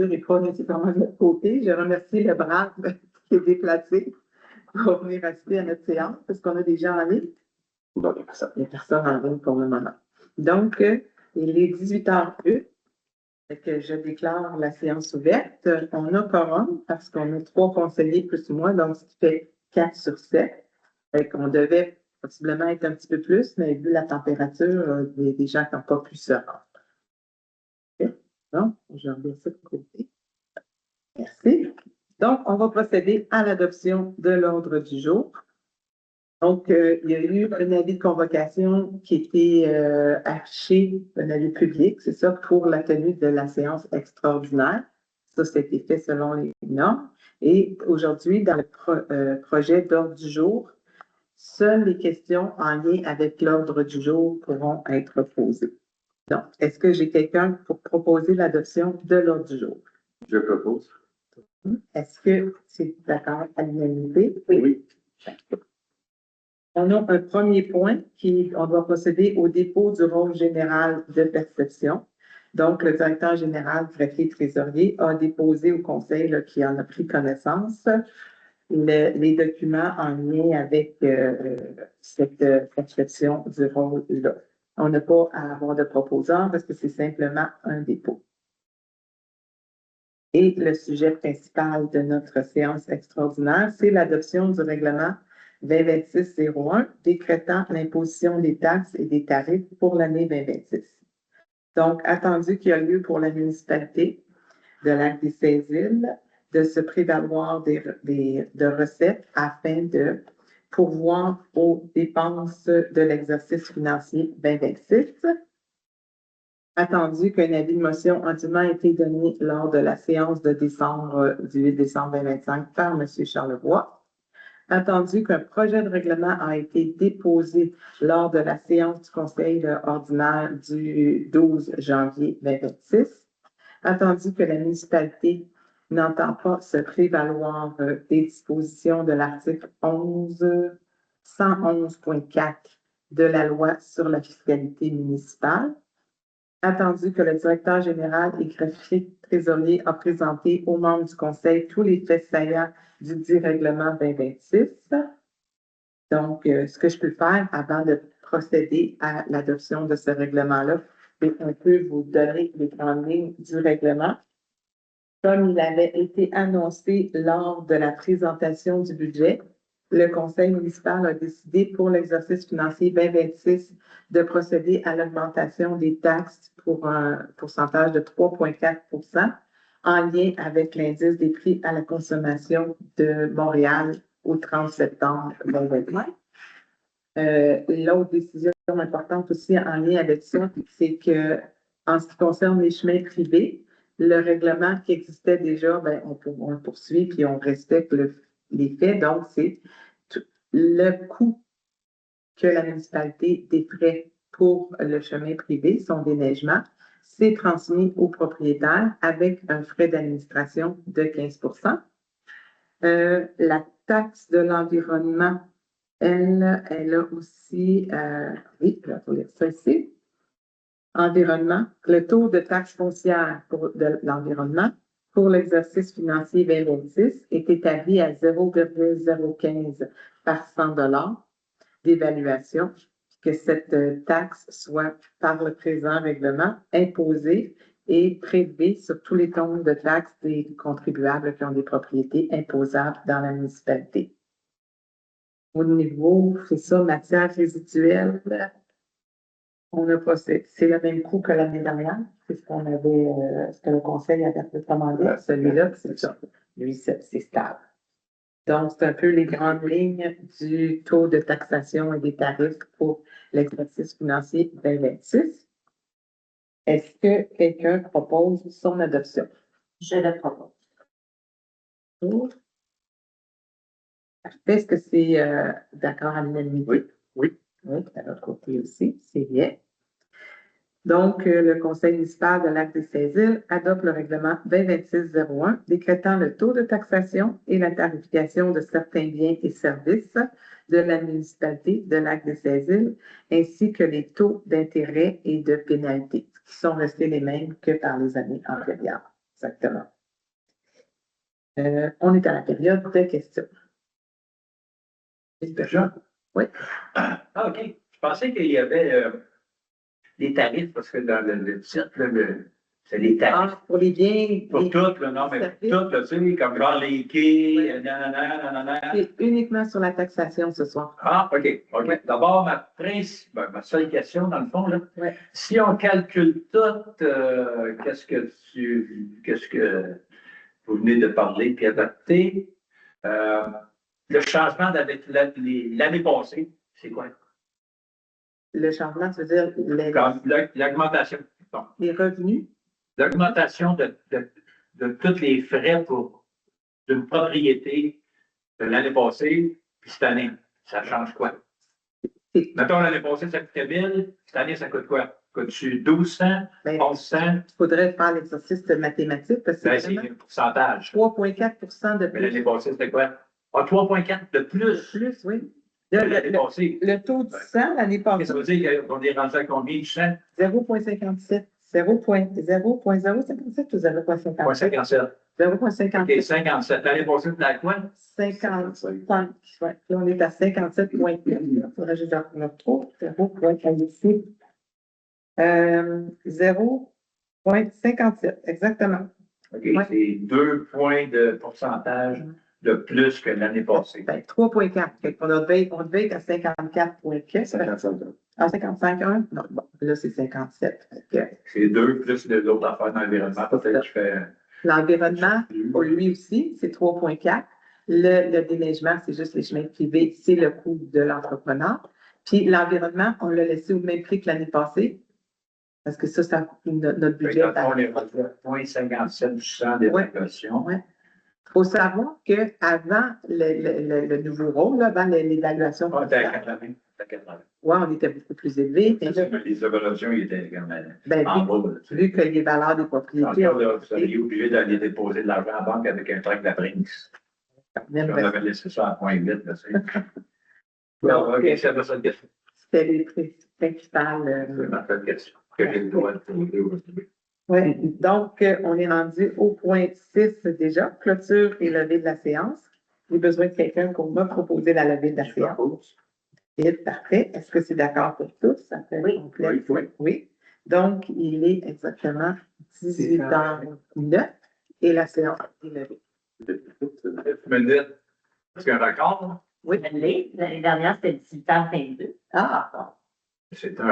n'est pas nécessairement de notre côté. Je remercie le brave qui est déplacé pour venir assister à notre séance parce qu'on a des gens en ligne. Non, il n'y a personne. Il n'y a personne en ligne pour le moment. Donc, il est 18h01. Que je déclare la séance ouverte. On a quorum parce qu'on a 3 conseillers plus moi, donc ce qui fait 4 sur 7. On devait possiblement être un petit peu plus, mais vu la température, il y a des gens qui n'ont pas pu se rendre. Okay. Donc, je remets ça de côté. Merci. Donc, on va procéder à l'adoption de l'ordre du jour. Donc, il y a eu un avis de convocation qui était affiché, un avis public, c'est ça, pour la tenue de la séance extraordinaire. Ça, c'était fait selon les normes. Et aujourd'hui, dans le projet d'ordre du jour, seules les questions en lien avec l'ordre du jour pourront être posées. Donc, est-ce que j'ai quelqu'un pour proposer l'adoption de l'ordre du jour? Je propose. Est-ce que c'est d'accord à l'unanimité? Oui. On a un premier point on doit procéder au dépôt du rôle général de perception. Donc, le directeur général, greffier trésorier, a déposé au conseil qui en a pris connaissance les documents en lien avec cette perception du rôle-là. On n'a pas à avoir de proposant parce que c'est simplement un dépôt. Et le sujet principal de notre séance extraordinaire, c'est l'adoption du règlement 2026-01 décrétant l'imposition des taxes et des tarifs pour l'année 2026. Donc, attendu qu'il y a lieu pour la municipalité de Lac-des-Saint-Îles de se prévaloir de recettes afin de pourvoir aux dépenses de l'exercice financier 2026. Attendu qu'un avis de motion a dûment été donné lors de la séance de décembre, du 8 décembre 2025 par M. Charlebois. Attendu qu'un projet de règlement a été déposé lors de la séance du conseil ordinaire du 12 janvier 2026. Attendu que la municipalité n'entend pas se prévaloir des dispositions de l'article 111.4 de la loi sur la fiscalité municipale. Attendu que le directeur général et greffier trésorier a présenté aux membres du conseil tous les faits saillants du dit règlement 2026. Donc, ce que je peux faire avant de procéder à l'adoption de ce règlement-là, c'est un peu vous donner les grandes lignes du règlement. Comme il avait été annoncé lors de la présentation du budget, le conseil municipal a décidé pour l'exercice financier 2026 de procéder à l'augmentation des taxes pour un pourcentage de 3,4 en lien avec l'indice des prix à la consommation de Montréal au 30 septembre 2025. L'autre décision importante aussi en lien avec ça, c'est que en ce qui concerne les chemins privés, le règlement qui existait déjà, on le poursuit puis on respecte les faits. Donc, c'est le coût que la municipalité défraie pour le chemin privé, son déneigement, c'est transmis au propriétaire avec un frais d'administration de 15 La taxe de l'environnement, elle a aussi, oui, je vais lire ça ici. Environnement, le taux de taxe foncière de l'environnement pour l'exercice financier 2026 est établi à 0,015 par 100 $ d'évaluation, que cette taxe soit par le présent règlement imposée et prélevée sur tous les tons de taxes des contribuables qui ont des propriétés imposables dans la municipalité. Au niveau, c'est ça, matière résiduelle, on a procédé. C'est le même coût que l'année dernière. C'est ce qu'on avait, ce que le conseil avait recommandé. Celui-là, c'est ça. Lui, c'est stable. Donc, c'est un peu les grandes lignes du taux de taxation et des tarifs pour l'exercice financier 2026. Est-ce que quelqu'un propose son adoption? Je le propose. Est-ce que c'est d'accord à l'unanimité? Oui. Oui. Oui, de l'autre côté aussi, c'est bien. Donc, le conseil municipal de Lac-des-Saint-Îles adopte le règlement 2026-01 décrétant le taux de taxation et la tarification de certains biens et services de la municipalité de Lac-des-Saint-Îles, ainsi que les taux d'intérêt et de pénalité, qui sont restés les mêmes que par les années antérieures. exactement. On est à la période de questions. Déjà? Oui. Ah, OK. Je pensais qu'il y avait des tarifs, parce que dans le titre, c'est les tarifs. Pour les biens. Pour tout, là, non, mais pour tout, là, tu sais, comme genre les quais, nanana. C'est uniquement sur la taxation ce soir. Ah, OK. OK. Ouais. D'abord, ma seule question, dans le fond, là. Ouais. Si on calcule tout, qu'est-ce que vous venez de parler puis adapter, le changement d'avec l'année passée, c'est quoi? Le changement, ça veut dire Comme l'augmentation. Bon. les revenus. L'augmentation de tous les frais pour une propriété de l'année passée, puis cette année, ça change quoi? Mettons, l'année passée, ça coûtait 1000, cette année, ça coûte quoi? Coûte-tu 1200, 1100? Il faudrait faire l'exercice de mathématiques parce que Ben, c'est un pourcentage. 3,4 de Mais l'année plus. passée, c'était quoi? Ah, 3,4 de plus. Plus, oui. L'année passée. Le taux du 100 l'année passée. Ça veut dire qu'on est rendu à combien du 100? 0,57. 0,057 ou 0,57? 0,57. 0,57. OK, 57. L'année passée, c'était à quoi? 55. Ouais. Là, on est à 57,4. Il faudrait juste que je le retrouve. 0,57. 0,57, exactement. OK, Ouais. c'est 2 points de pourcentage de plus que l'année passée. Ben, 3,4. On devait être à 54,4. 55. Ah, 55,1? Non, bon, là, c'est 57. C'est 2 plus de l'autre affaire dans l'environnement. Peut-être que je fais. L'environnement, pour lui aussi, c'est 3,4. Le déneigement, c'est juste les chemins privés, c'est le coût de l'entrepreneur. Puis l'environnement, on l'a laissé au même prix que l'année passée. Parce que ça notre budget. On est rendu à 0,57% d'évaluation. Ouais. Il faut savoir qu'avant le nouveau rôle, là, avant l'évaluation. On était à 80. Oui, on était beaucoup plus élevé. Les évaluations, ils étaient quand même Ben, en bas. vu que les valeurs des propriétés. Vous seriez obligé d'aller déposer de l'argent en banque avec un truc d'Aprix. On avait laissé ça à 0,8. Donc, OK, c'est pas ça de question. c'était les principales. C'est ma seule question que j'ai le droit de poser aujourd'hui. Oui, donc on est rendu au point 6 déjà, clôture et levée de la séance. J'ai besoin de quelqu'un pour me proposer la levée de la séance. Et parfait. Est-ce que c'est d'accord pour tous? Ça fait complet. Oui. Donc, il est exactement 18h09 et la séance est levée. 9 minutes. Est-ce qu'il y a un record? Oui. L'année dernière, c'était 18h22. Ah, C'est un